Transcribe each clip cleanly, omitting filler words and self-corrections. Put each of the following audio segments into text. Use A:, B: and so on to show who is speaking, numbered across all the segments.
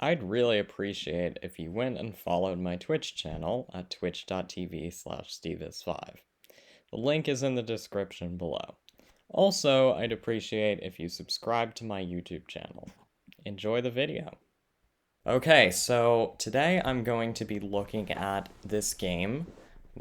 A: I'd really appreciate if you went and followed my Twitch channel at twitch.tv/stevis5. The link is in the description below. Also, I'd appreciate if you subscribe to my YouTube channel. Enjoy the video. Okay, so today I'm going to be looking at this game.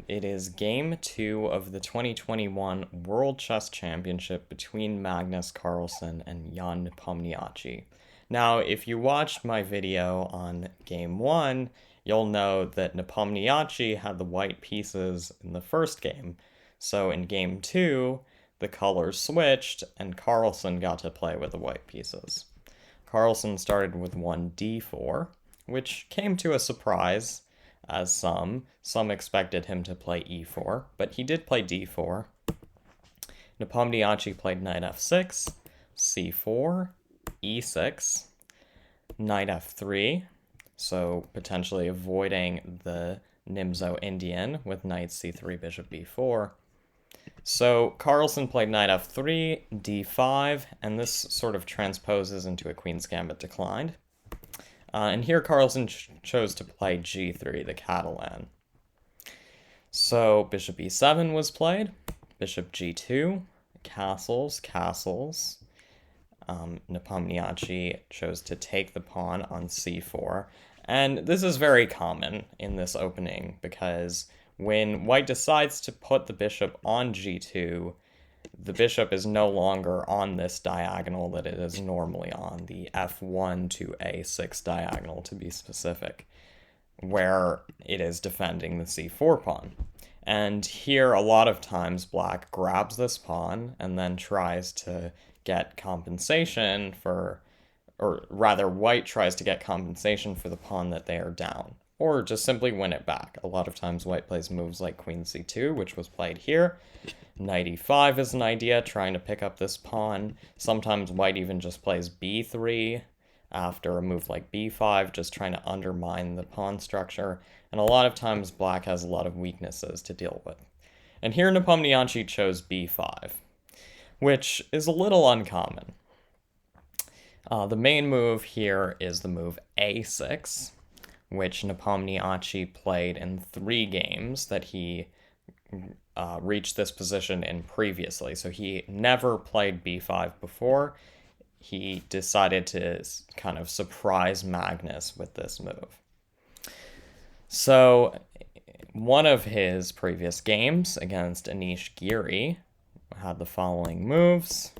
A: It is Game 2 of the 2021 World Chess Championship between Magnus Carlsen and Jan Nepomniachtchi. Now, if you watched my video on Game 1, you'll know that Nepomniachtchi had the white pieces in the first game. So in Game 2, the colors switched and Carlsen got to play with the white pieces. Carlsen started with one d4, which came to a surprise, as some expected him to play e4, but he did play d4. Nepomniachtchi played knight f6, c4, e6, knight f3, so potentially avoiding the Nimzo-Indian with knight c3, bishop b4. So Carlsen played knight f3, d5, and this sort of transposes into a queen's gambit declined. And here Carlsen chose to play g3, the Catalan. So bishop e7 was played, bishop g2, castles, castles. Nepomniachtchi chose to take the pawn on c4. And this is very common in this opening because when white decides to put the bishop on g2, the bishop is no longer on this diagonal that it is normally on, the f1 to a6 diagonal to be specific, where it is defending the c4 pawn. And here, a lot of times, black grabs this pawn and then tries to get compensation for, or rather, white tries to get compensation for the pawn that they are down, or just simply win it back. A lot of times white plays moves like queen c2, which was played here. Knight e5 is an idea, trying to pick up this pawn. Sometimes white even just plays b3 after a move like b5, just trying to undermine the pawn structure. And a lot of times black has a lot of weaknesses to deal with. And here Nepomniachtchi chose b5, which is a little uncommon. The main move here is the move a6, which Nepomniachtchi played in 3 games that he reached this position in previously. So he never played b5 before. He decided to kind of surprise Magnus with this move. So one of his previous games against Anish Giri had the following moves.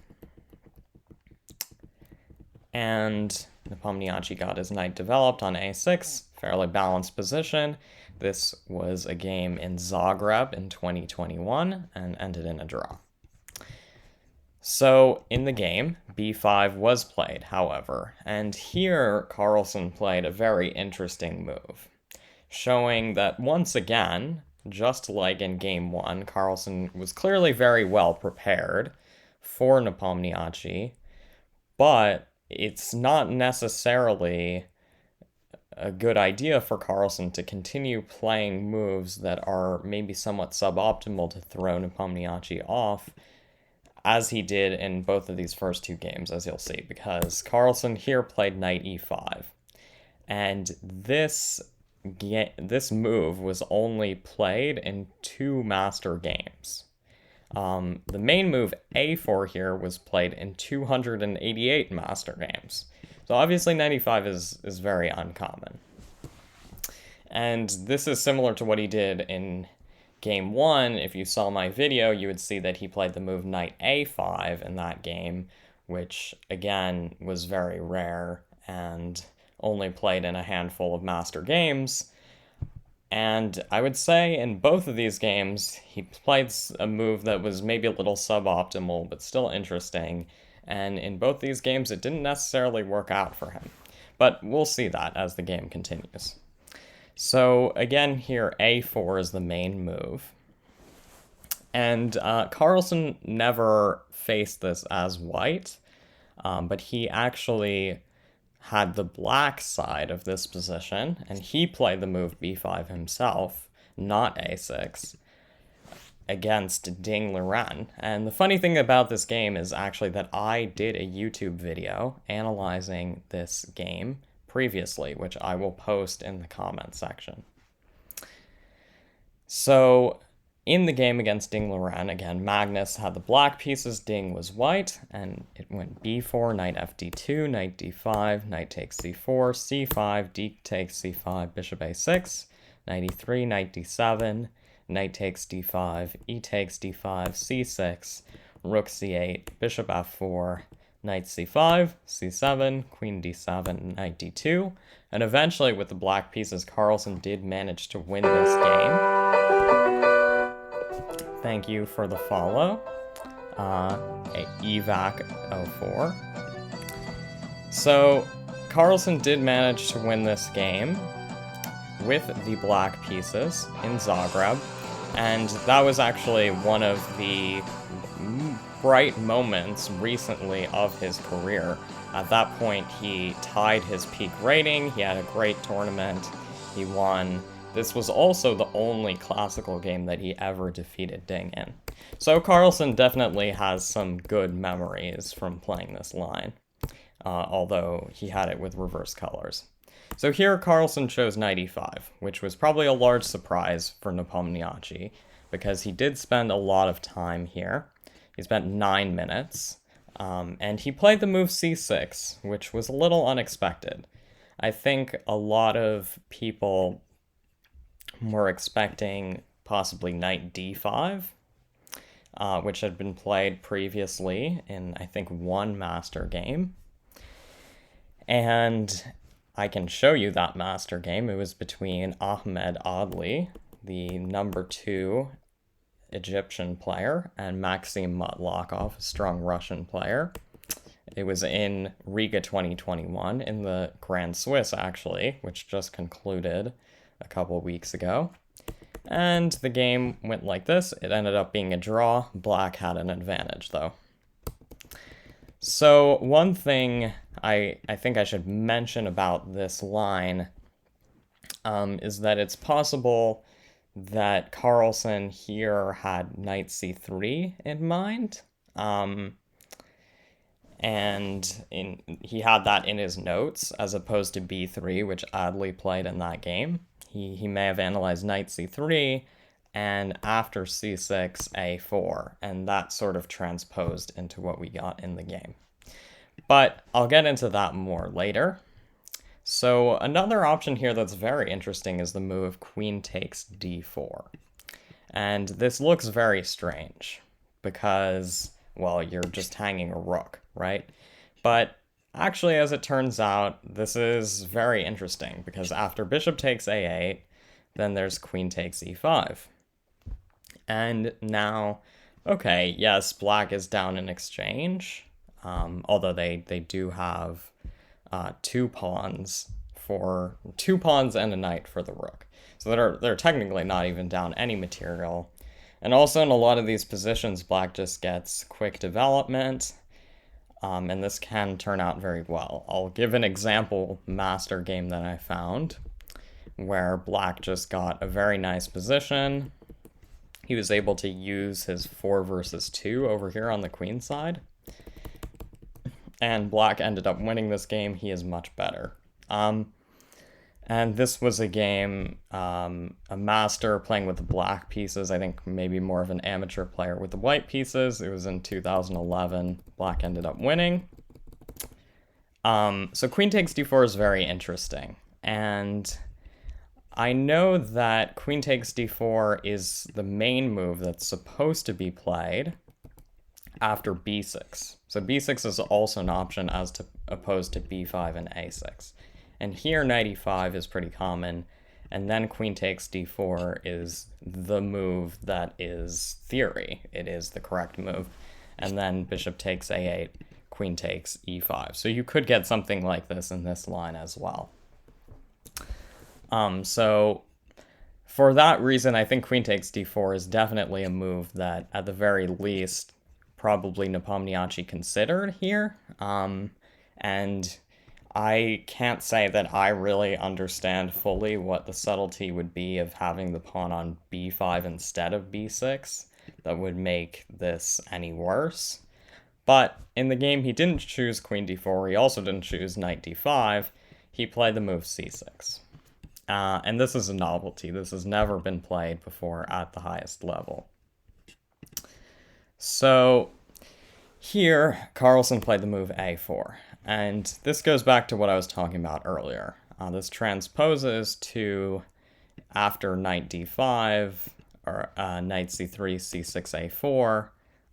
A: And Nepomniachtchi got his knight developed on a6, fairly balanced position. This was a game in Zagreb in 2021 and ended in a draw. So in the game, b5 was played, however, and here Carlsen played a very interesting move, showing that once again, just like in game 1, Carlsen was clearly very well prepared for Nepomniachtchi, but it's not necessarily a good idea for Carlsen to continue playing moves that are maybe somewhat suboptimal to throw Nepomniachtchi off, as he did in both of these first 2 games, as you'll see, because Carlsen here played knight e5, and this move was only played in 2 master games. The main move a4 here was played in 288 master games. So obviously knight e5 is very uncommon. And this is similar to what he did in game 1. If you saw my video, you would see that he played the move knight a5 in that game, which again was very rare and only played in a handful of master games. And I would say in both of these games, he played a move that was maybe a little suboptimal, but still interesting. And in both these games, it didn't necessarily work out for him. But we'll see that as the game continues. So again, here a4 is the main move. And Carlsen never faced this as white, but he actually had the black side of this position, and he played the move b5 himself, not a6, against Ding Liren. And the funny thing about this game is actually that I did a YouTube video analyzing this game previously, which I will post in the comment section. So in the game against Ding Liren, again, Magnus had the black pieces, Ding was white, and it went b4, knight fd2, knight d5, knight takes c4, c5, d takes c5, bishop a6, knight e3, knight d7, knight takes d5, e takes d5, c6, rook c8, bishop f4, knight c5, c7, queen d7, knight d2, and eventually with the black pieces, Carlsen did manage to win this game. Thank you for the follow, evac04. So Carlsen did manage to win this game with the black pieces in Zagreb, and that was actually one of the bright moments recently of his career. At that point, he tied his peak rating, he had a great tournament, he won. This was also the only classical game that he ever defeated Ding in. So Carlsen definitely has some good memories from playing this line, although he had it with reverse colors. So here Carlsen chose knight e5, which was probably a large surprise for Nepomniachtchi, because he did spend a lot of time here. He spent 9 minutes, and he played the move c6, which was a little unexpected. I think a lot of people were expecting possibly knight d5, which had been played previously in, I think, one master game. And I can show you that master game. It was between Ahmed Adli, the number 2 Egyptian player, and Maxim Matlakov, a strong Russian player. It was in Riga 2021, in the Grand Swiss, actually, which just concluded a couple weeks ago. And the game went like this. It ended up being a draw. Black had an advantage, though. So one thing I think I should mention about this line is that it's possible that Carlsen here had knight c3 in mind. And he had that in his notes, as opposed to b3, which Adli played in that game. He may have analyzed knight c3, and after c6, a4, and that sort of transposed into what we got in the game. But I'll get into that more later. So another option here that's very interesting is the move queen takes d4. And this looks very strange, because, well, you're just hanging a rook, right? But actually, as it turns out, this is very interesting, because after bishop takes a8, then there's queen takes e5. And now, okay, yes, black is down in exchange, although they do have 2 pawns and a knight for the rook. So they're technically not even down any material. And also in a lot of these positions, black just gets quick development, and this can turn out very well. I'll give an example master game that I found, where black just got a very nice position. He was able to use his 4 versus 2 over here on the queen side, and black ended up winning this game. He is much better. And this was a game, a master playing with the black pieces, I think maybe more of an amateur player with the white pieces. It was in 2011. Black ended up winning. So queen takes d4 is very interesting. And I know that queen takes d4 is the main move that's supposed to be played after b6. So b6 is also an option as opposed to b5 and a6. And here knight e5 is pretty common, and then queen takes d4 is the move that is theory. It is the correct move. And then bishop takes a8, queen takes e5. So you could get something like this in this line as well. So for that reason, I think queen takes d4 is definitely a move that, at the very least, probably Nepomniachtchi considered here. And I can't say that I really understand fully what the subtlety would be of having the pawn on b5 instead of b6 that would make this any worse. But in the game, he didn't choose queen d4. He also didn't choose knight d5. he played the move c6. And this is a novelty. This has never been played before at the highest level. So here, Carlsen played the move a4. And this goes back to what I was talking about earlier. This transposes to, after knight d5, or knight c3, c6,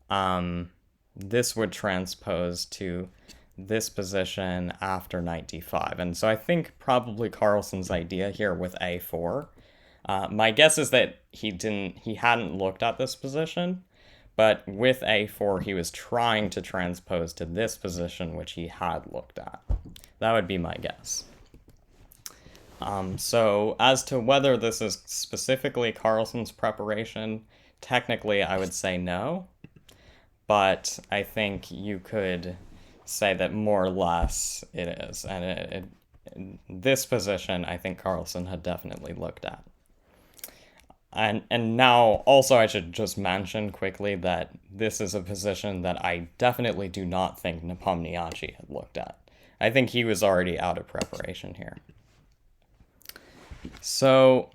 A: a4, this would transpose to this position after knight d5. And so I think probably Carlsen's idea here with a4, my guess is that he hadn't looked at this position, but with a4 he was trying to transpose to this position which he had looked at. That would be my guess. So as to whether this is specifically Carlsen's preparation, technically I would say no, but I think you could say that more or less it is. And this position, I think Carlsen had definitely looked at. And now, also, I should just mention quickly that this is a position that I definitely do not think Nepomniachtchi had looked at. I think he was already out of preparation here. So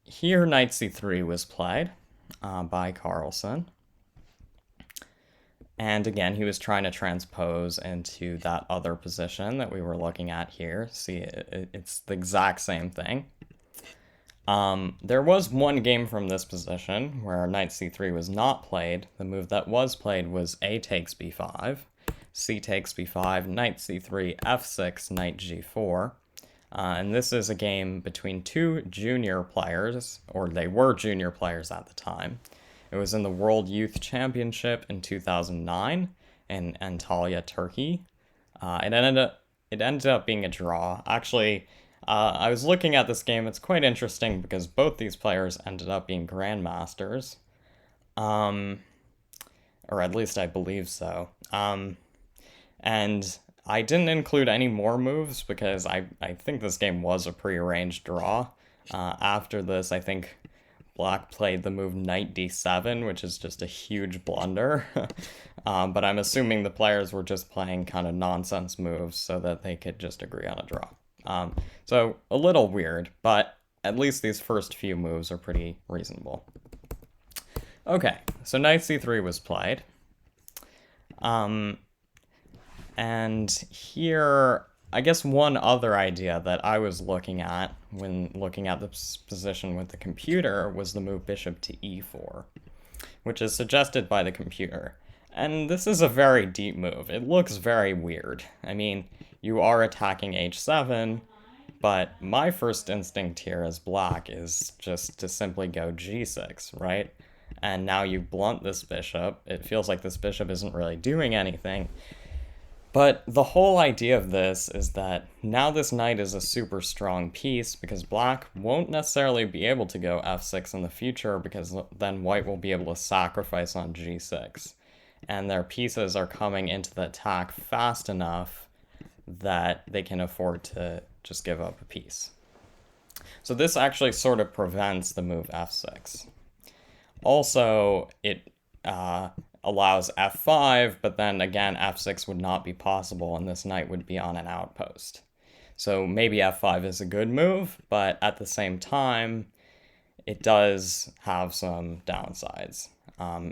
A: here knight c3 was played by Carlsen. And again, he was trying to transpose into that other position that we were looking at here. See, it's the exact same thing. There was one game from this position where knight c3 was not played. The move that was played was a takes b5, c takes b5, knight c3, f6, knight g4. And this is a game between two junior players, or they were junior players at the time. It was in the World Youth Championship in 2009 in Antalya, Turkey. It ended up being a draw. Actually, I was looking at this game. It's quite interesting because both these players ended up being grandmasters. Or at least I believe so. And I didn't include any more moves because I think this game was a prearranged draw. After this, I think Black played the move knight d7, which is just a huge blunder. But I'm assuming the players were just playing kind of nonsense moves so that they could just agree on a draw. So a little weird, but at least these first few moves are pretty reasonable. Okay, so knight c3 was played. And here, I guess one other idea that I was looking at when looking at this position with the computer was the move bishop to e4, which is suggested by the computer. And this is a very deep move. It looks very weird. I mean, you are attacking h7, but my first instinct here as Black is just to simply go g6, right? And now you blunt this bishop. It feels like this bishop isn't really doing anything. But the whole idea of this is that now this knight is a super strong piece because Black won't necessarily be able to go f6 in the future because then White will be able to sacrifice on g6. And their pieces are coming into the attack fast enough that they can afford to just give up a piece. So this actually sort of prevents the move f6. Also, it allows f5, but then again f6 would not be possible and this knight would be on an outpost. So maybe f5 is a good move, but at the same time it does have some downsides.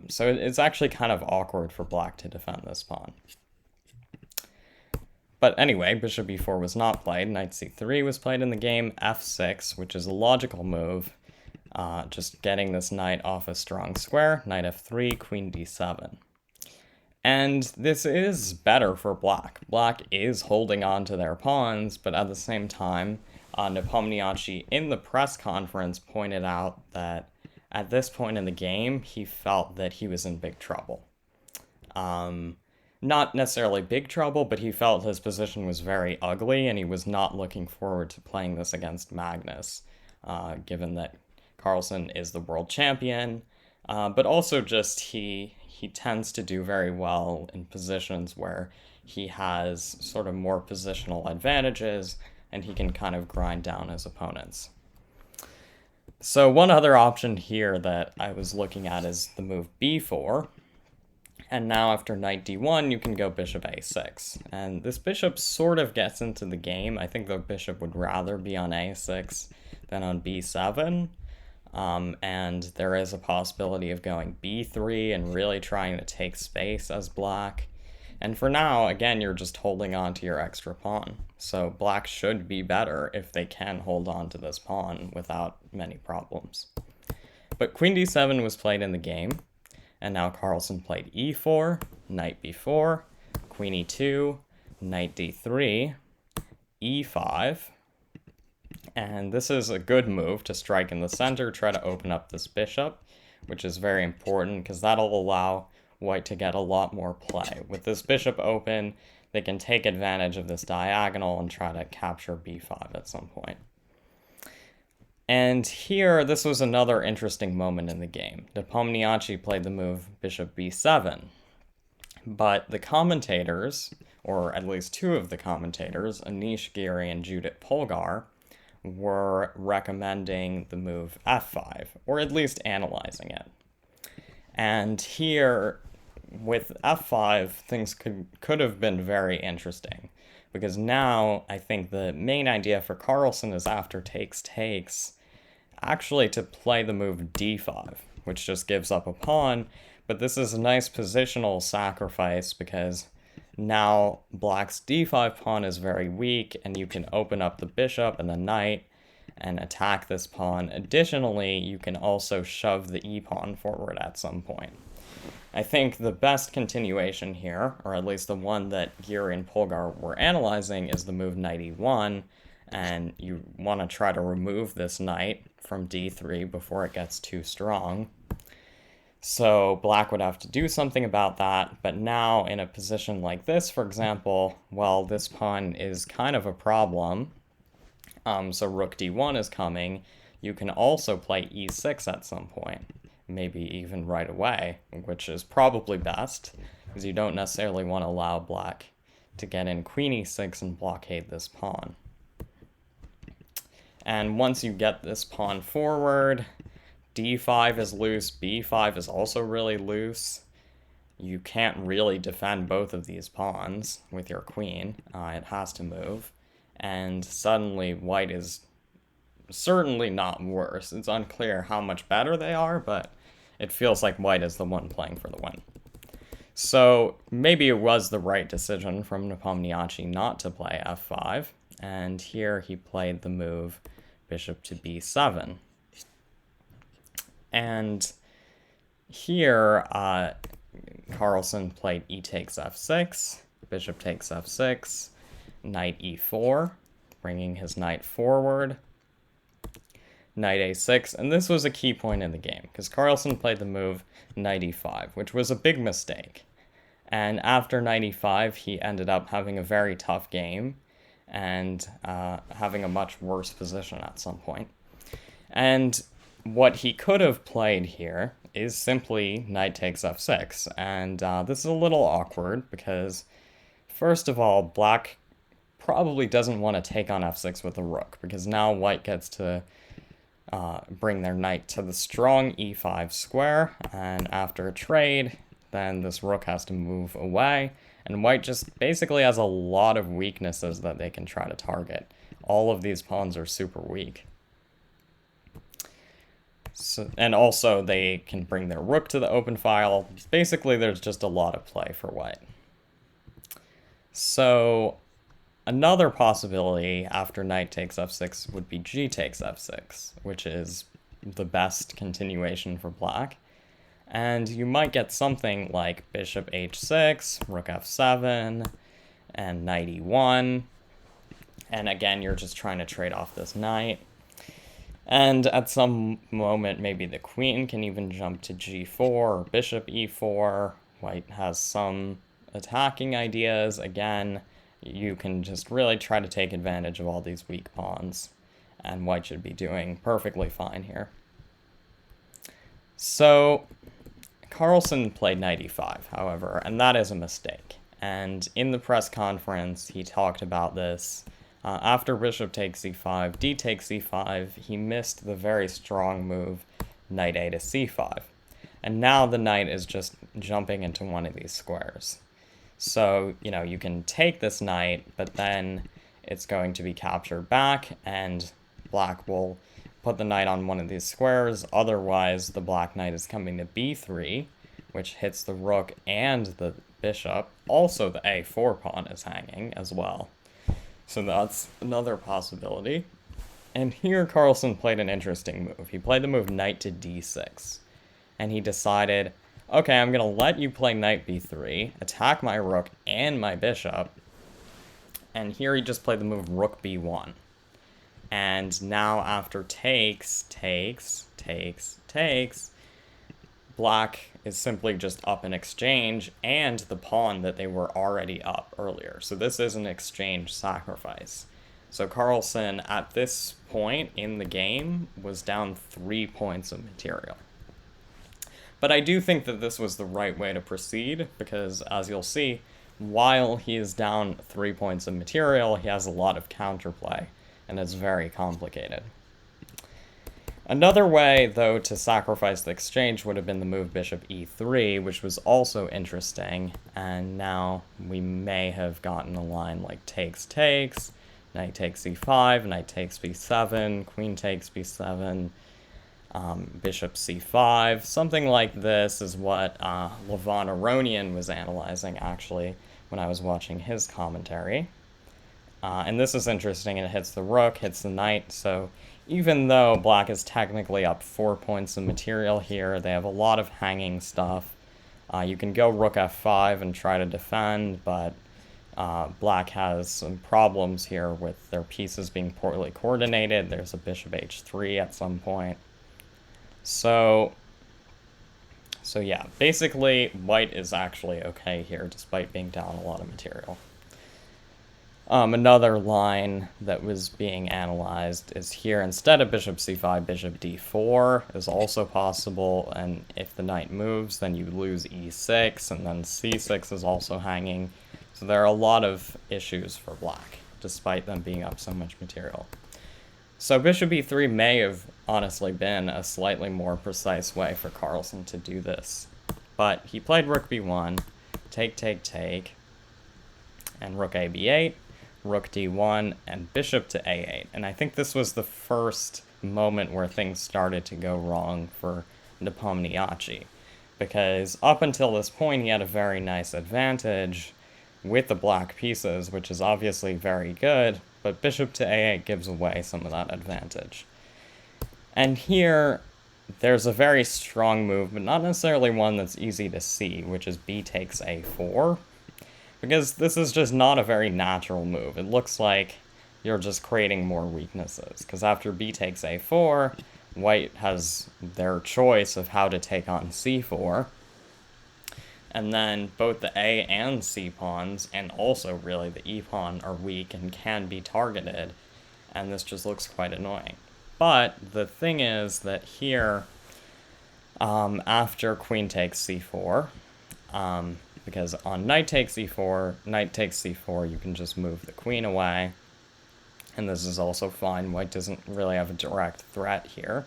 A: So it's actually kind of awkward for Black to defend this pawn. But anyway, bishop b4 was not played. Knight c3 was played in the game. f6, which is a logical move, just getting this knight off a strong square. Knight f3, queen d7. And this is better for Black. Black is holding on to their pawns, but at the same time, Nepomniachtchi in the press conference pointed out that at this point in the game, he felt that he was in big trouble. Not necessarily big trouble, but he felt his position was very ugly, and he was not looking forward to playing this against Magnus, given that Carlsen is the world champion, but also just he tends to do very well in positions where he has sort of more positional advantages, and he can kind of grind down his opponents. So one other option here that I was looking at is the move b4. And now after knight d1, you can go bishop a6. And this bishop sort of gets into the game. I think the bishop would rather be on a6 than on b7. And there is a possibility of going b3 and really trying to take space as black. And for now, again, you're just holding on to your extra pawn. So black should be better if they can hold on to this pawn without many problems. But queen d7 was played in the game. And now Carlsen played e4, knight b4, queen e2, knight d3, e5. And this is a good move to strike in the center, try to open up this bishop, which is very important because that'll allow white to get a lot more play. With this bishop open, they can take advantage of this diagonal and try to capture b5 at some point. And here, this was another interesting moment in the game. Nepomniachtchi played the move bishop b7, but the commentators, or at least two of the commentators, Anish Giri and Judith Polgar, were recommending the move f5, or at least analyzing it. And here, with f5, things could have been very interesting, because now I think the main idea for Carlsen is after takes, actually to play the move d5, which just gives up a pawn, but this is a nice positional sacrifice because now black's d5 pawn is very weak, and you can open up the bishop and the knight and attack this pawn. Additionally, you can also shove the e-pawn forward at some point. I think the best continuation here, or at least the one that Giri and Polgar were analyzing, is the move knight e1, and you want to try to remove this knight from d3 before it gets too strong. So black would have to do something about that, but now in a position like this, for example, well, this pawn is kind of a problem. So rook d1 is coming. You can also play e6 at some point, maybe even right away, which is probably best, because you don't necessarily want to allow black to get in queen e6 and blockade this pawn. And once you get this pawn forward, d5 is loose, b5 is also really loose. You can't really defend both of these pawns with your queen. It has to move. And suddenly white is certainly not worse. It's unclear how much better they are, but it feels like white is the one playing for the win. So maybe it was the right decision from Nepomniachtchi not to play f5. And here he played the move bishop to b7. And here, Carlsen played e takes f6, bishop takes f6, knight e4, bringing his knight forward, knight a6, and this was a key point in the game, because Carlsen played the move knight e5, which was a big mistake. And after knight e5, he ended up having a very tough game, and having a much worse position at some point. And what he could have played here is simply knight takes f6, and this is a little awkward because, first of all, black probably doesn't want to take on f6 with a rook, because now white gets to bring their knight to the strong e5 square, and after a trade, then this rook has to move away, and white just basically has a lot of weaknesses that they can try to target. All of these pawns are super weak. So, and also they can bring their rook to the open file. Basically, there's just a lot of play for white. So another possibility after knight takes f6 would be g takes f6, which is the best continuation for black. And you might get something like bishop h6, rook f7, and knight e1. And again, you're just trying to trade off this knight. And at some moment, maybe the queen can even jump to g4 or bishop e4. White has some attacking ideas. Again, you can just really try to take advantage of all these weak pawns. And white should be doing perfectly fine here. So Carlsen played knight e5, however, and that is a mistake. And in the press conference, he talked about this. After bishop takes e5, d takes e5, he missed the very strong move knight a to c5. And now the knight is just jumping into one of these squares. So, you can take this knight, but then it's going to be captured back, and black will put the knight on one of these squares. Otherwise, the black knight is coming to b3, which hits the rook and the bishop. Also, the a4 pawn is hanging as well. So that's another possibility. And here Carlsen played an interesting move. He played the move knight to d6. And he decided, okay, I'm going to let you play knight b3, attack my rook and my bishop. And here he just played the move rook b1. And now after takes, black is simply just up in exchange and the pawn that they were already up earlier. So this is an exchange sacrifice. So Carlsen, at this point in the game, was down 3 points of material. But I do think that this was the right way to proceed, because as you'll see, while he is down 3 points of material, he has a lot of counterplay, and it's very complicated. Another way, though, to sacrifice the exchange would have been the move bishop e3, which was also interesting, and now we may have gotten a line like takes, knight takes c5, knight takes b7, queen takes b7, bishop c5. Something like this is what Levon Aronian was analyzing, actually, when I was watching his commentary. And this is interesting. It hits the rook, hits the knight, so even though black is technically up 4 points of material here, they have a lot of hanging stuff. You can go rook f5 and try to defend, but black has some problems here with their pieces being poorly coordinated. There's a bishop h3 at some point. So yeah, basically white is actually okay here despite being down a lot of material. Another line that was being analyzed is here, instead of bishop c5, bishop d4 is also possible, and if the knight moves, then you lose e6, and then c6 is also hanging. So there are a lot of issues for black, despite them being up so much material. So bishop e3 may have honestly been a slightly more precise way for Carlsen to do this. But he played rook b1, take, and rook a b8, rook d1, and bishop to a8. And I think this was the first moment where things started to go wrong for Nepomniachtchi, because up until this point he had a very nice advantage with the black pieces, which is obviously very good, but bishop to a8 gives away some of that advantage. And here, there's a very strong move, but not necessarily one that's easy to see, which is b takes a4. Because this is just not a very natural move. It looks like you're just creating more weaknesses. Because after b takes a4, white has their choice of how to take on c4. And then both the a and c pawns, and also really the e pawn, are weak and can be targeted. And this just looks quite annoying. But the thing is that here, after queen takes c4, because on knight takes c4, you can just move the queen away. And this is also fine. White doesn't really have a direct threat here.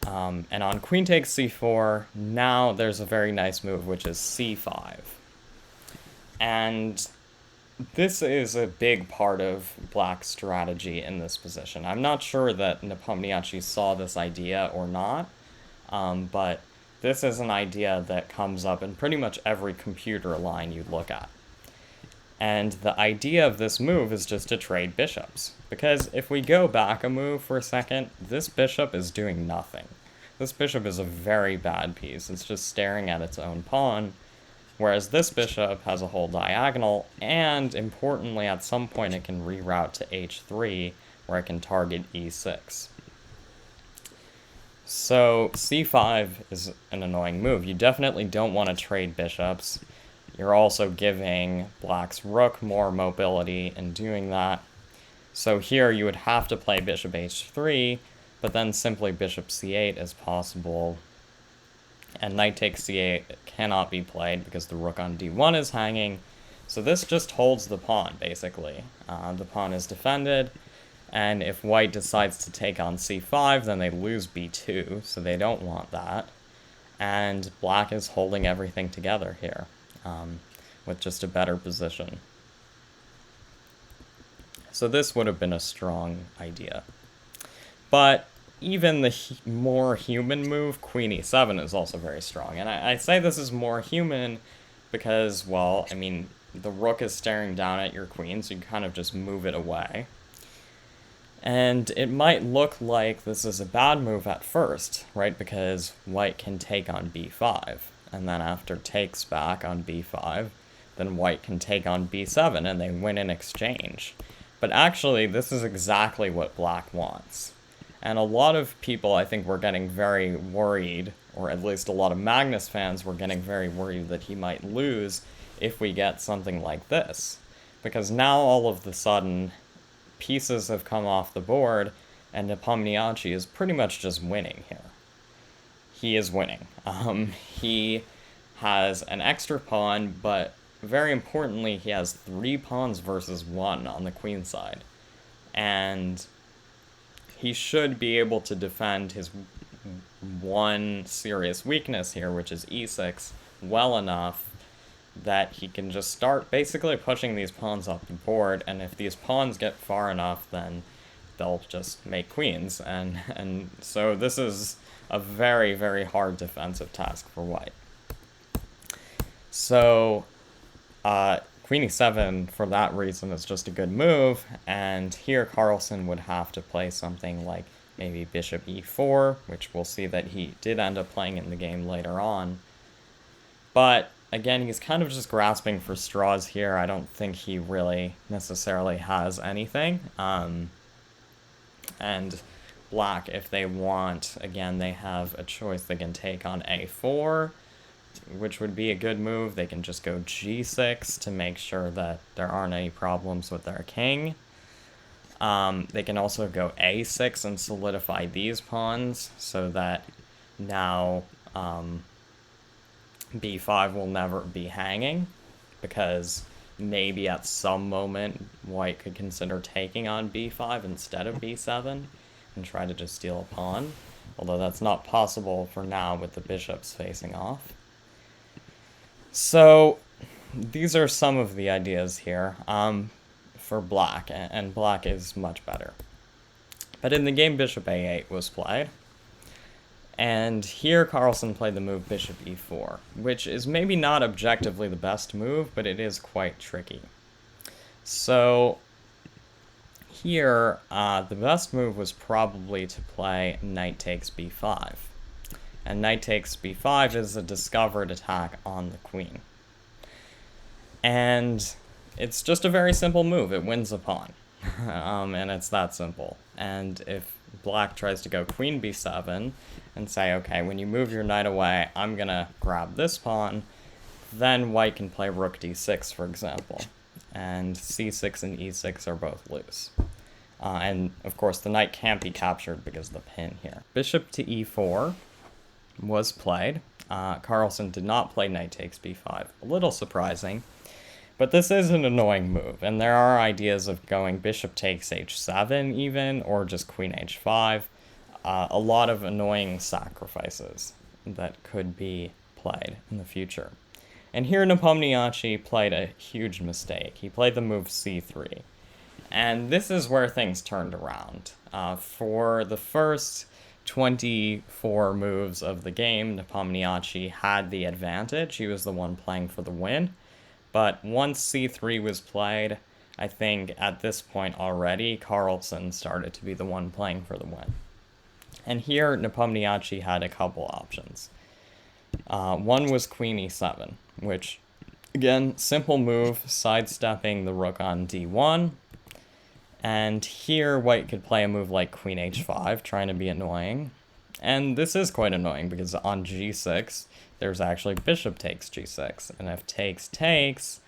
A: And on queen takes c4, now there's a very nice move, which is c5. And this is a big part of black's strategy in this position. I'm not sure that Nepomniachtchi saw this idea or not, but this is an idea that comes up in pretty much every computer line you look at. And the idea of this move is just to trade bishops. Because if we go back a move for a second, this bishop is doing nothing. This bishop is a very bad piece. It's just staring at its own pawn. Whereas this bishop has a whole diagonal, and importantly, at some point it can reroute to h3, where it can target e6. So c5 is an annoying move. You definitely don't want to trade bishops. You're also giving black's rook more mobility in doing that. So here you would have to play bishop h3, but then simply bishop c8 is possible. And knight takes c8 cannot be played because the rook on d1 is hanging. So this just holds the pawn, basically. The pawn is defended, and if white decides to take on c5, then they lose b2, so they don't want that. and black is holding everything together here with just a better position. So this would have been a strong idea. But even the more human move, queen e7, is also very strong. And I say this is more human because, well, I mean, the rook is staring down at your queen, so you kind of just move it away. And it might look like this is a bad move at first, right? Because white can take on b5. And then after takes back on b5, then white can take on b7, and they win in exchange. But actually, this is exactly what black wants. And a lot of people, I think, were getting very worried, or at least a lot of Magnus fans were getting very worried that he might lose if we get something like this. Because now, all of a sudden, pieces have come off the board, and Nepomniachtchi is pretty much just winning here. He is winning. He has an extra pawn, but very importantly, he has 3 pawns versus 1 on the queen side. And he should be able to defend his one serious weakness here, which is e6, well enough that he can just start basically pushing these pawns off the board, and if these pawns get far enough, then they'll just make queens, and so this is a very, very hard defensive task for white. So, queen e7, for that reason, is just a good move, and here Carlsen would have to play something like maybe bishop e4, which we'll see that he did end up playing in the game later on. But, again, he's kind of just grasping for straws here. I don't think he really necessarily has anything. And black, if they want, again, they have a choice. They can take on a4, which would be a good move. They can just go g6 to make sure that there aren't any problems with their king. They can also go a6 and solidify these pawns so that now b5 will never be hanging, because maybe at some moment white could consider taking on b5 instead of b7 and try to just steal a pawn, although that's not possible for now with the bishops facing off. So these are some of the ideas here for black, and black is much better. But in the game, bishop a8 was played, and here Carlsen played the move bishop e4, which is maybe not objectively the best move, but it is quite tricky. So here, the best move was probably to play knight takes b5. And knight takes b5 is a discovered attack on the queen. And it's just a very simple move. It wins a pawn. And it's that simple. And if black tries to go queen b7 and say, okay, when you move your knight away, I'm going to grab this pawn, then white can play rook d6, for example. And c6 and e6 are both loose. And, of course, the knight can't be captured because of the pin here. Bishop to e4 was played. Carlsen did not play knight takes b5. A little surprising. But this is an annoying move, and there are ideas of going bishop takes h7 even, or just queen h5. A lot of annoying sacrifices that could be played in the future. And here Nepomniachtchi played a huge mistake. He played the move c3. And this is where things turned around. For the first 24 moves of the game, Nepomniachtchi had the advantage. He was the one playing for the win. But once c3 was played, I think at this point already, Carlsen started to be the one playing for the win. And here, Nepomniachtchi had a couple options. One was queen e7, which, again, simple move, sidestepping the rook on d1. And here, white could play a move like queen h5, trying to be annoying. And this is quite annoying, because on g6, there's actually bishop takes g6. And if takes takes,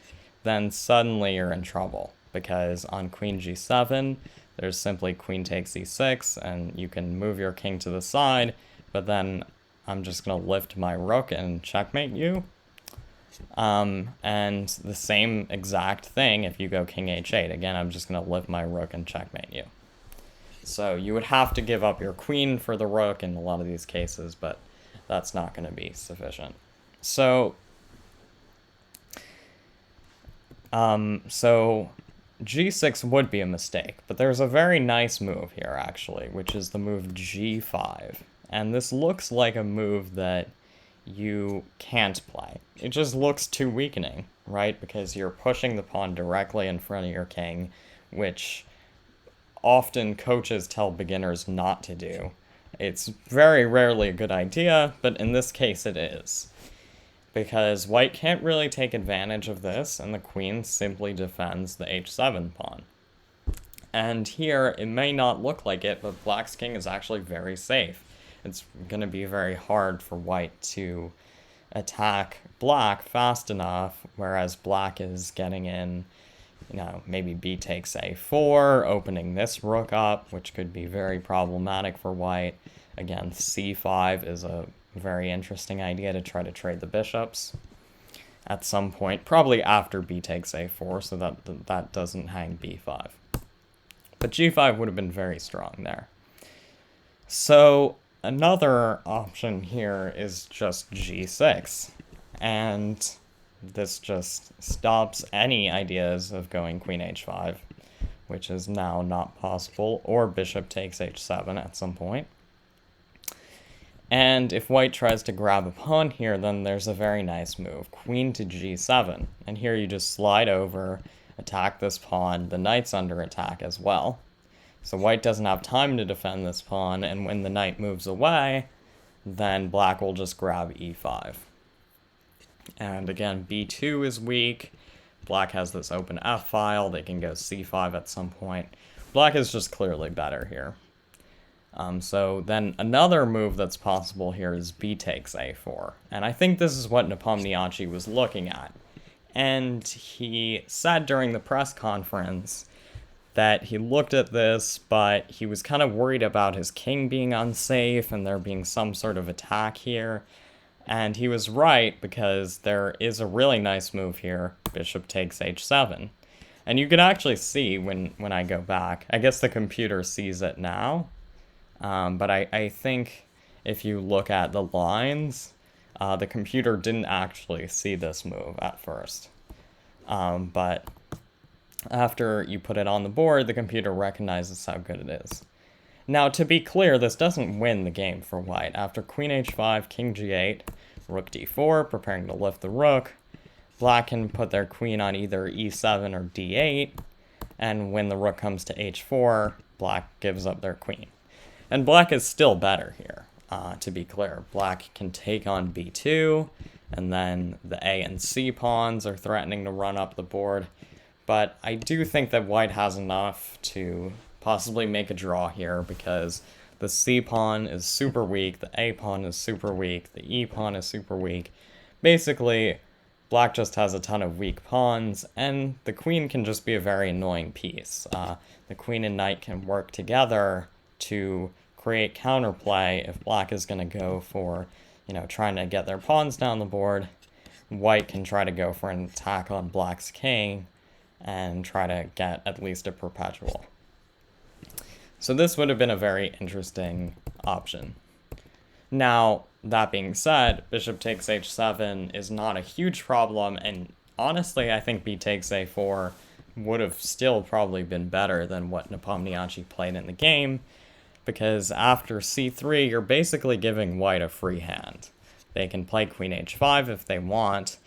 A: then suddenly you're in trouble, because on queen g7, there's simply queen takes e6, and you can move your king to the side, but then I'm just going to lift my rook and checkmate you. And the same exact thing if you go king h8. Again, I'm just going to lift my rook and checkmate you. So you would have to give up your queen for the rook in a lot of these cases, but that's not going to be sufficient. So so g6 would be a mistake, but there's a very nice move here, actually, which is the move g5. And this looks like a move that you can't play. It just looks too weakening, right? Because you're pushing the pawn directly in front of your king, which often coaches tell beginners not to do. It's very rarely a good idea, but in this case it is. Because white can't really take advantage of this, and the queen simply defends the h7 pawn. And here, it may not look like it, but black's king is actually very safe. It's going to be very hard for white to attack black fast enough, whereas black is getting in, maybe b takes a4, opening this rook up, which could be very problematic for white. Again, c5 is a very interesting idea to try to trade the bishops at some point, probably after b takes a4, so that doesn't hang b5. But g5 would have been very strong there. So another option here is just g6, and this just stops any ideas of going queen h5, which is now not possible, or bishop takes h7 at some point. And if white tries to grab a pawn here, then there's a very nice move, queen to g7. And here you just slide over, attack this pawn, the knight's under attack as well. So white doesn't have time to defend this pawn, and when the knight moves away, then black will just grab e5. And again, b2 is weak. Black has this open f-file. They can go c5 at some point. Black is just clearly better here. So then another move that's possible here is b takes a4. And I think this is what Nepomniachtchi was looking at. And he said during the press conference that he looked at this, but he was kind of worried about his king being unsafe and there being some sort of attack here. And he was right, because there is a really nice move here, bishop takes h7. And you can actually see when I go back, I guess the computer sees it now, but I think if you look at the lines, the computer didn't actually see this move at first. But after you put it on the board, the computer recognizes how good it is. Now, to be clear, this doesn't win the game for white. After queen h5, king g8, rook d4, preparing to lift the rook, black can put their queen on either e7 or d8, and when the rook comes to h4, black gives up their queen. And black is still better here, to be clear. Black can take on b2, and then the a and c pawns are threatening to run up the board. But I do think that white has enough to possibly make a draw here, because the c pawn is super weak, the a pawn is super weak, the e pawn is super weak. Basically, black just has a ton of weak pawns, and the queen can just be a very annoying piece. The queen and knight can work together to create counterplay if black is going to go for, trying to get their pawns down the board. White can try to go for an attack on black's king and try to get at least a perpetual. So this would have been a very interesting option. Now, that being said, bishop takes h7 is not a huge problem, and honestly, I think b takes a4 would have still probably been better than what Nepomniachtchi played in the game, because after c3, you're basically giving white a free hand. They can play queen h5 if they want,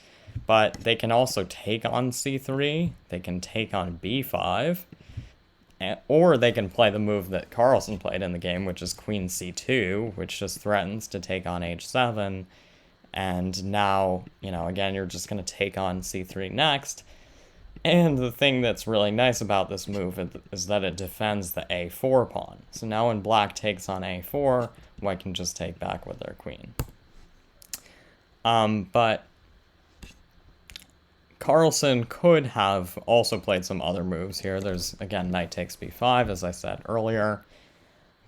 A: but they can also take on c3, they can take on b5, or they can play the move that Carlsen played in the game, which is queen c2, which just threatens to take on h7, and now, again, you're just going to take on c3 next. And the thing that's really nice about this move is that it defends the a4 pawn. So now when black takes on a4, white can just take back with their queen. But Carlsen could have also played some other moves here. There's, again, knight takes b5, as I said earlier,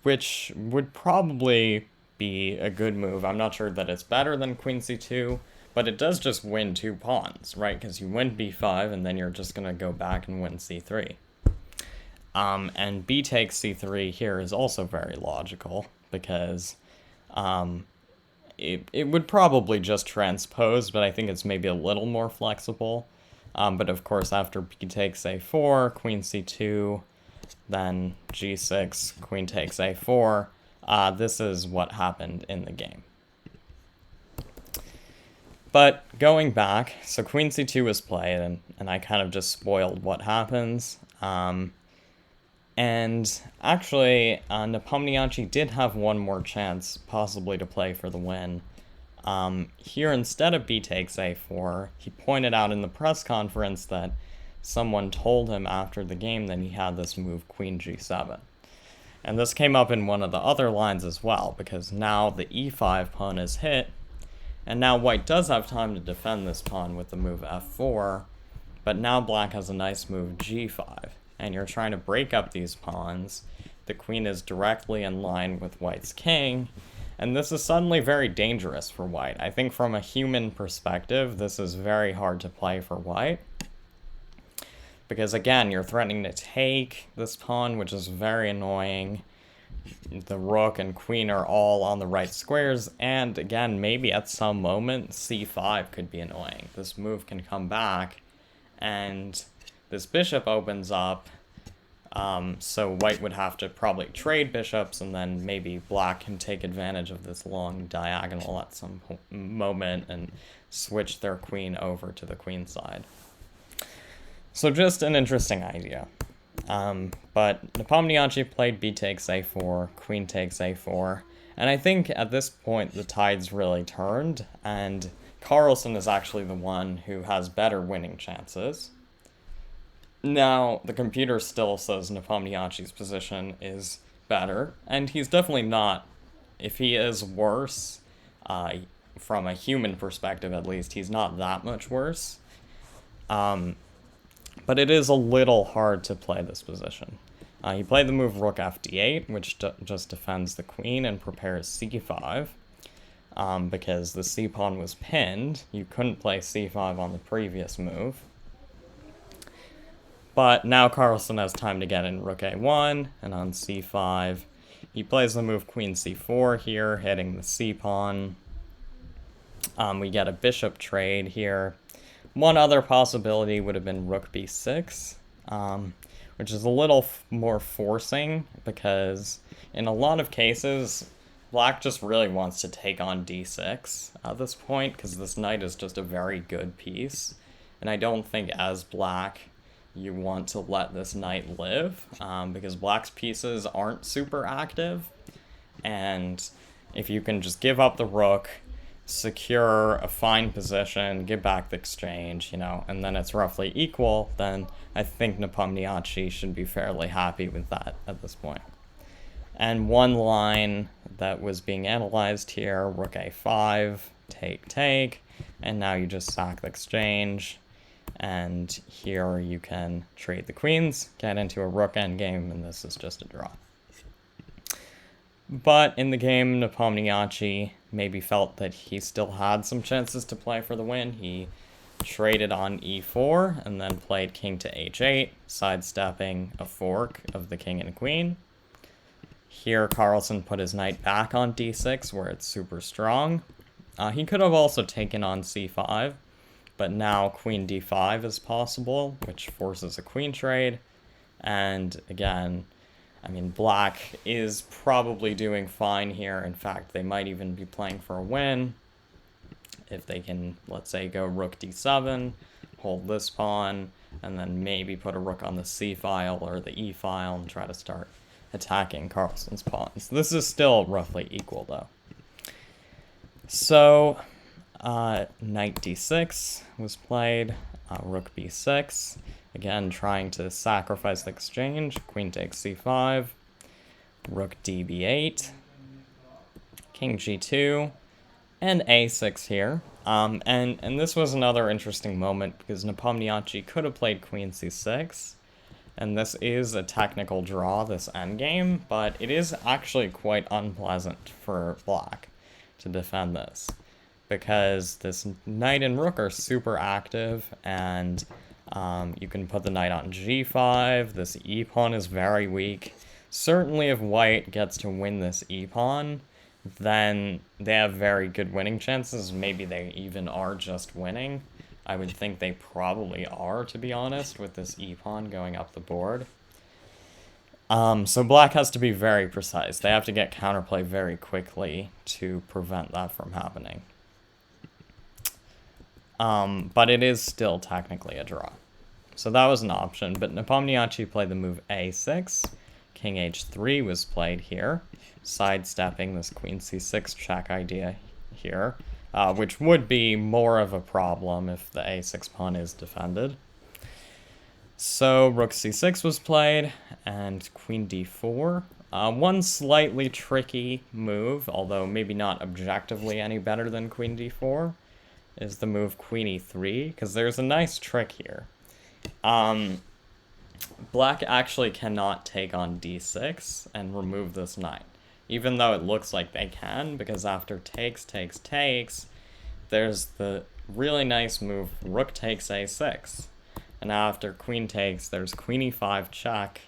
A: which would probably be a good move. I'm not sure that it's better than queen c2, but it does just win 2 pawns, right? Because you win b5, and then you're just going to go back and win c3. And b takes c3 here is also very logical, because it would probably just transpose, but I think it's maybe a little more flexible. But of course, after b takes a4, queen c2, then g6, queen takes a4, this is what happened in the game. But going back, so queen c2 was played, and I kind of just spoiled what happens. And actually, Nepomniachtchi did have one more chance, possibly to play for the win. Here, instead of b takes a4, he pointed out in the press conference that someone told him after the game that he had this move queen g7. And this came up in one of the other lines as well, because now the e5 pawn is hit, and now white does have time to defend this pawn with the move f4, but now black has a nice move g5, and you're trying to break up these pawns. The queen is directly in line with white's king, and this is suddenly very dangerous for white. I think from a human perspective, this is very hard to play for white, because again, you're threatening to take this pawn, which is very annoying. The rook and queen are all on the right squares, and again, maybe at some moment, c5 could be annoying. This move can come back, and this bishop opens up, so white would have to probably trade bishops, and then maybe black can take advantage of this long diagonal at some moment and switch their queen over to the queen side. So just an interesting idea. But Nepomniachtchi played b takes a4, queen takes a4, and I think at this point the tide's really turned, and Carlsen is actually the one who has better winning chances. Now, the computer still says Nepomniachtchi's position is better, and he's definitely not. If he is worse, from a human perspective at least, he's not that much worse. But it is a little hard to play this position. He played the move rook fd8, which just defends the queen and prepares c5, because the c-pawn was pinned. You couldn't play c5 on the previous move. But now Carlsen has time to get in rook a1, and on c5, he plays the move queen c4 here, hitting the c-pawn. We get a bishop trade here. One other possibility would have been rook b6, which is a little more forcing, because in a lot of cases, black just really wants to take on d6 at this point, because this knight is just a very good piece, and I don't think as black you want to let this knight live, because black's pieces aren't super active, and if you can just give up the rook, secure a fine position, give back the exchange, and then it's roughly equal, then I think Nepomniachtchi should be fairly happy with that at this point. And one line that was being analyzed here, rook a5, take, and now you just sack the exchange, and here you can trade the queens, get into a rook endgame, and this is just a draw. But in the game, Nepomniachtchi maybe felt that he still had some chances to play for the win. He traded on e4 and then played king to h8, sidestepping a fork of the king and queen. Here, Carlsen put his knight back on d6, where it's super strong. He could have also taken on c5, but now queen d5 is possible, which forces a queen trade. And again, black is probably doing fine here. In fact, they might even be playing for a win if they can, let's say, go rook d7, hold this pawn, and then maybe put a rook on the c file or the e file and try to start attacking Carlsen's pawns. This is still roughly equal, though. So, knight d6 was played, rook b6. Again, trying to sacrifice the exchange. Queen takes c5, rook db8, king g2, and a6 here. And this was another interesting moment, because Nepomniachtchi could have played queen c6, and this is a technical draw, this endgame, but it is actually quite unpleasant for black to defend this, because this knight and rook are super active, and you can put the knight on g5. This e-pawn is very weak. Certainly if white gets to win this e-pawn, then they have very good winning chances. Maybe they even are just winning. I would think they probably are, to be honest, with this e-pawn going up the board. So black has to be very precise. They have to get counterplay very quickly to prevent that from happening. But it is still technically a draw. So that was an option, but Nepomniachtchi played the move a6. King h3 was played here, sidestepping this queen c6 check idea here, which would be more of a problem if the a6 pawn is defended. So rook c6 was played, and queen d4. One slightly tricky move, although maybe not objectively any better than queen d4, is the move queen e3, because there's a nice trick here. Black actually cannot take on d6 and remove this knight, even though it looks like they can, because after takes, there's the really nice move rook takes a6. And after queen takes, there's queen e5 check,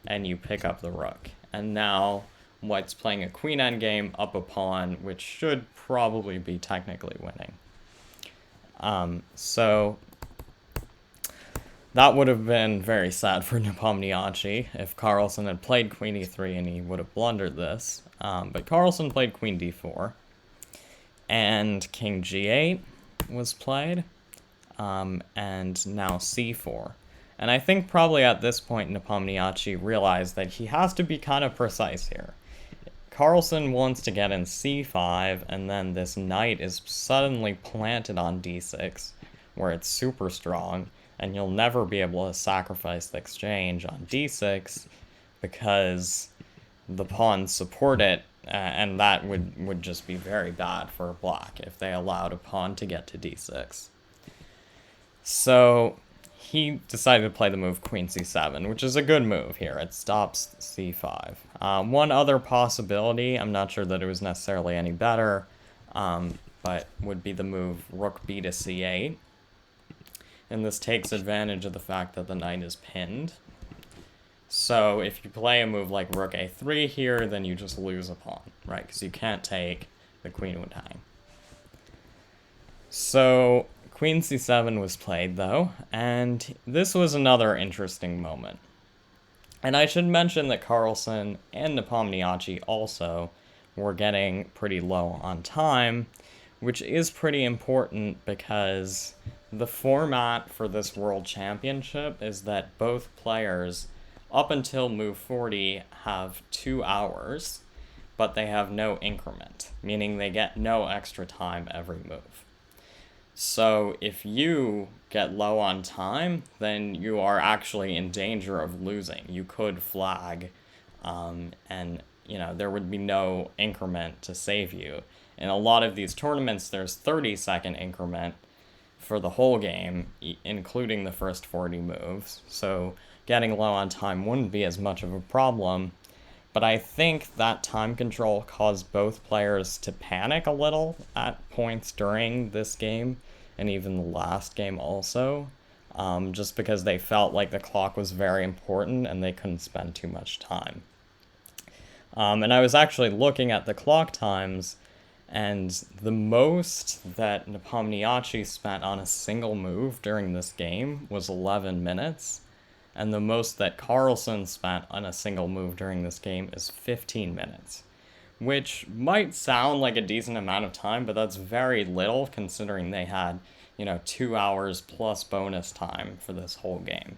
A: and you pick up the rook. And now white's playing a queen endgame up a pawn, which should probably be technically winning. So that would have been very sad for Nepomniachtchi if Carlsen had played queen e3 and he would have blundered this. But Carlsen played queen d4, and king g8 was played. And now c4. And I think probably at this point Nepomniachtchi realized that he has to be kind of precise here. Carlsen wants to get in c5, and then this knight is suddenly planted on d6, where it's super strong, and you'll never be able to sacrifice the exchange on d6 because the pawns support it, and that would just be very bad for black if they allowed a pawn to get to d6. So he decided to play the move queen c7, which is a good move here. It stops c5. One other possibility, I'm not sure that it was necessarily any better, but would be the move rook b to c8. And this takes advantage of the fact that the knight is pinned. So if you play a move like rook a3 here, then you just lose a pawn, right? Because you can't take, the queen would hang. So queen c7 was played, though, and this was another interesting moment. And I should mention that Carlsen and Nepomniachtchi also were getting pretty low on time, which is pretty important because the format for this World Championship is that both players, up until move 40, have 2 hours, but they have no increment, meaning they get no extra time every move. So if you get low on time, then you are actually in danger of losing. You could flag, and there would be no increment to save you. In a lot of these tournaments, there's 30-second increment for the whole game, including the first 40 moves. So getting low on time wouldn't be as much of a problem. But I think that time control caused both players to panic a little at points during this game, and even the last game also, just because they felt like the clock was very important and they couldn't spend too much time. And I was actually looking at the clock times, and the most that Nepomniachtchi spent on a single move during this game was 11 minutes. And the most that Carlsen spent on a single move during this game is 15 minutes, which might sound like a decent amount of time, but that's very little considering they had, 2 hours plus bonus time for this whole game.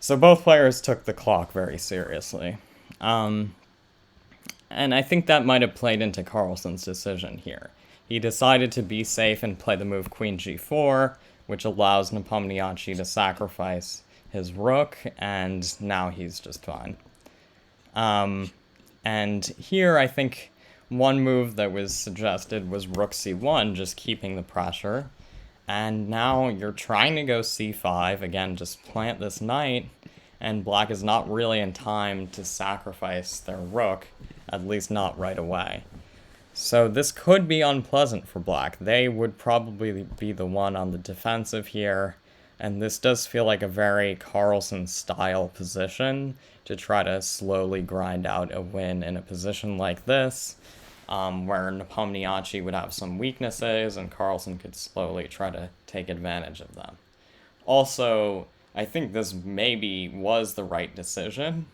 A: So both players took the clock very seriously. And I think that might have played into Carlsen's decision here. He decided to be safe and play the move queen g4, which allows Nepomniachtchi to sacrifice his rook, and now he's just fine. And here, I think one move that was suggested was rook c1, just keeping the pressure. And now you're trying to go c5, again, just plant this knight, and black is not really in time to sacrifice their rook, at least not right away. So this could be unpleasant for black. They would probably be the one on the defensive here, And this does feel like a very Carlsen-style position to try to slowly grind out a win in a position like this, where Nepomniachtchi would have some weaknesses and Carlsen could slowly try to take advantage of them. Also, I think this maybe was the right decision.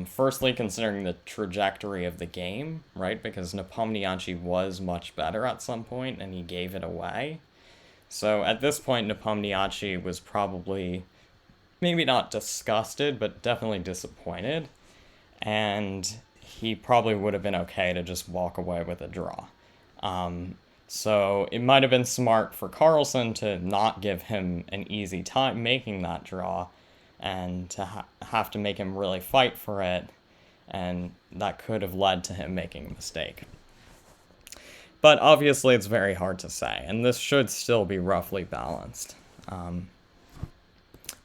A: Firstly, considering the trajectory of the game, right? Because Nepomniachtchi was much better at some point and he gave it away. So at this point, Nepomniachtchi was probably maybe not disgusted, but definitely disappointed. And he probably would have been okay to just walk away with a draw. So it might have been smart for Carlsen to not give him an easy time making that draw and to have to make him really fight for it. And that could have led to him making a mistake. But obviously it's very hard to say, and this should still be roughly balanced.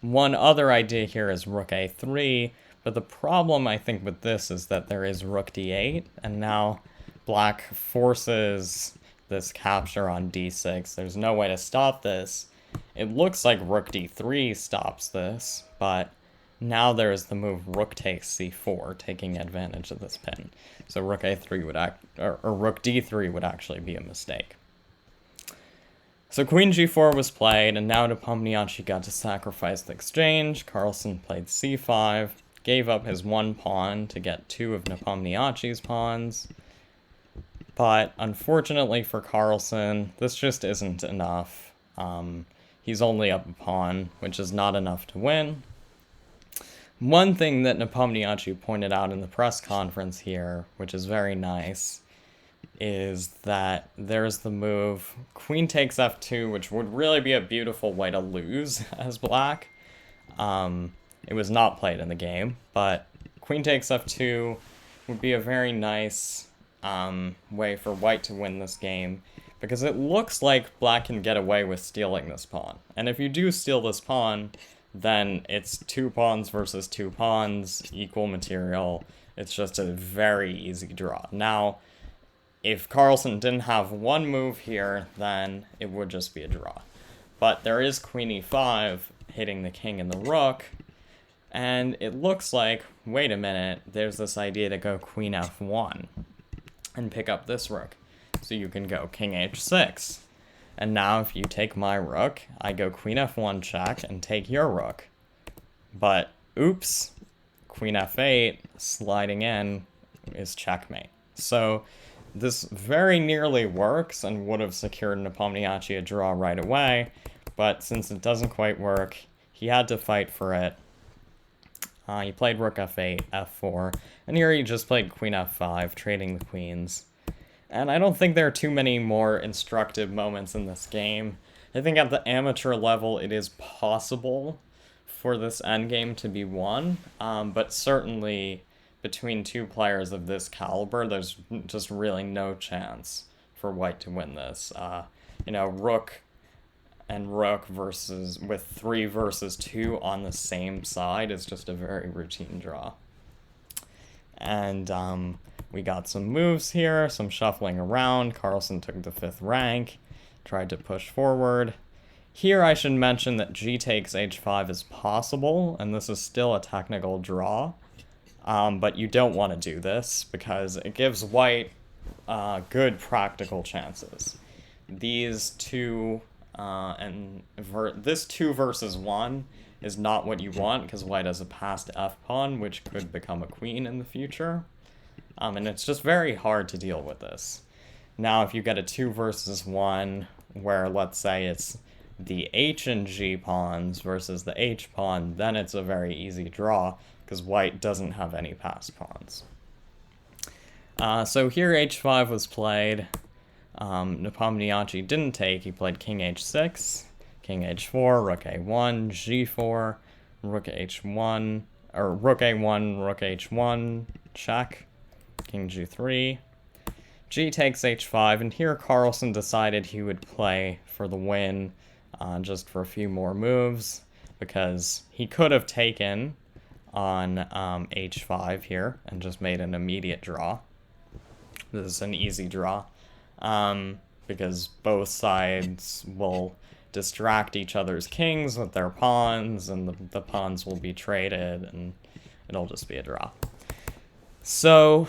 A: One other idea here is rook a3, but the problem I think with this is that there is rook d8, and now black forces this capture on d6. There's no way to stop this. It looks like rook d3 stops this, but now there's the move rook takes c4, taking advantage of this pin. So rook a3 would or rook d3 would actually be a mistake. So queen g4 was played, and now Nepomniachtchi got to sacrifice the exchange. Carlsen played c5, gave up his one pawn to get two of Nepomniachtchi's pawns. But unfortunately for Carlsen, this just isn't enough. He's only up a pawn, which is not enough to win. One thing that Nepomniachtchi pointed out in the press conference here, which is very nice, is that there's the move queen takes f2, which would really be a beautiful way to lose as black. It was not played in the game, but queen takes f2 would be a very nice way for white to win this game, because it looks like black can get away with stealing this pawn. And if you do steal this pawn, then it's two pawns versus two pawns, equal material. It's just a very easy draw. Now, if Carlsen didn't have one move here, then it would just be a draw. But there is queen e5 hitting the king and the rook, and it looks like, wait a minute, there's this idea to go queen f1 and pick up this rook. So you can go king h6. And now if you take my rook, I go queen f1 check and take your rook. But, oops, queen f8 sliding in is checkmate. So this very nearly works and would have secured Nepomniachtchi a draw right away, but since it doesn't quite work, he had to fight for it. He played rook f8, f4, and here he just played queen f5, trading the queens. And I don't think there are too many more instructive moments in this game. I think at the amateur level it is possible for this endgame to be won, but certainly between two players of this caliber, there's just really no chance for white to win this. Rook and rook with 3 versus 2 on the same side is just a very routine draw. And we got some moves here, some shuffling around. Carlsen took the 5th rank, tried to push forward. Here I should mention that g takes h5 is possible, and this is still a technical draw. But you don't want to do this because it gives white good practical chances. These two, this 2 versus 1 is not what you want because white has a passed f-pawn, which could become a queen in the future. And it's just very hard to deal with this. Now, if you get a 2 versus 1, where let's say it's the h and g pawns versus the h pawn, then it's a very easy draw, because white doesn't have any passed pawns. So here h5 was played. Nepomniachtchi didn't take, he played king h6, king h4, rook a1, g4, rook h1, or rook a1, rook h1, check, king g3, g takes h5, and here Carlsen decided he would play for the win, just for a few more moves, because he could have taken on h5 here and just made an immediate draw. This is an easy draw, because both sides will distract each other's kings with their pawns, and the pawns will be traded, and it'll just be a draw. So,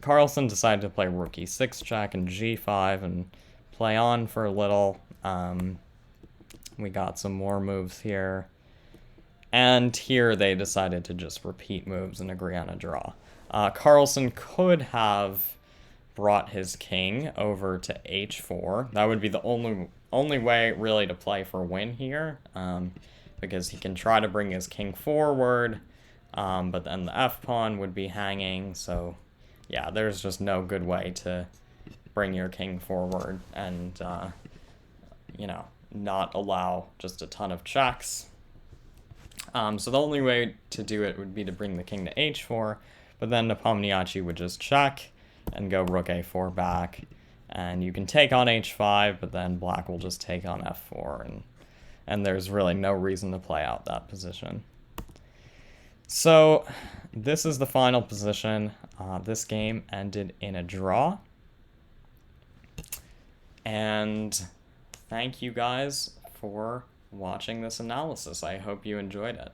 A: Carlsen decided to play rook e6 check and g5 and play on for a little. We got some more moves here. And here they decided to just repeat moves and agree on a draw. Carlsen could have brought his king over to h4. That would be the only way really to play for win here, because he can try to bring his king forward, but then the f-pawn would be hanging, so yeah, there's just no good way to bring your king forward and, you know, not allow just a ton of checks. So the only way to do it would be to bring the king to h4, but then Nepomniachtchi would just check and go rook a4 back, and you can take on h5, but then black will just take on f4, and there's really no reason to play out that position. So this is the final position. This game ended in a draw, and thank you guys for watching this analysis. I hope you enjoyed it.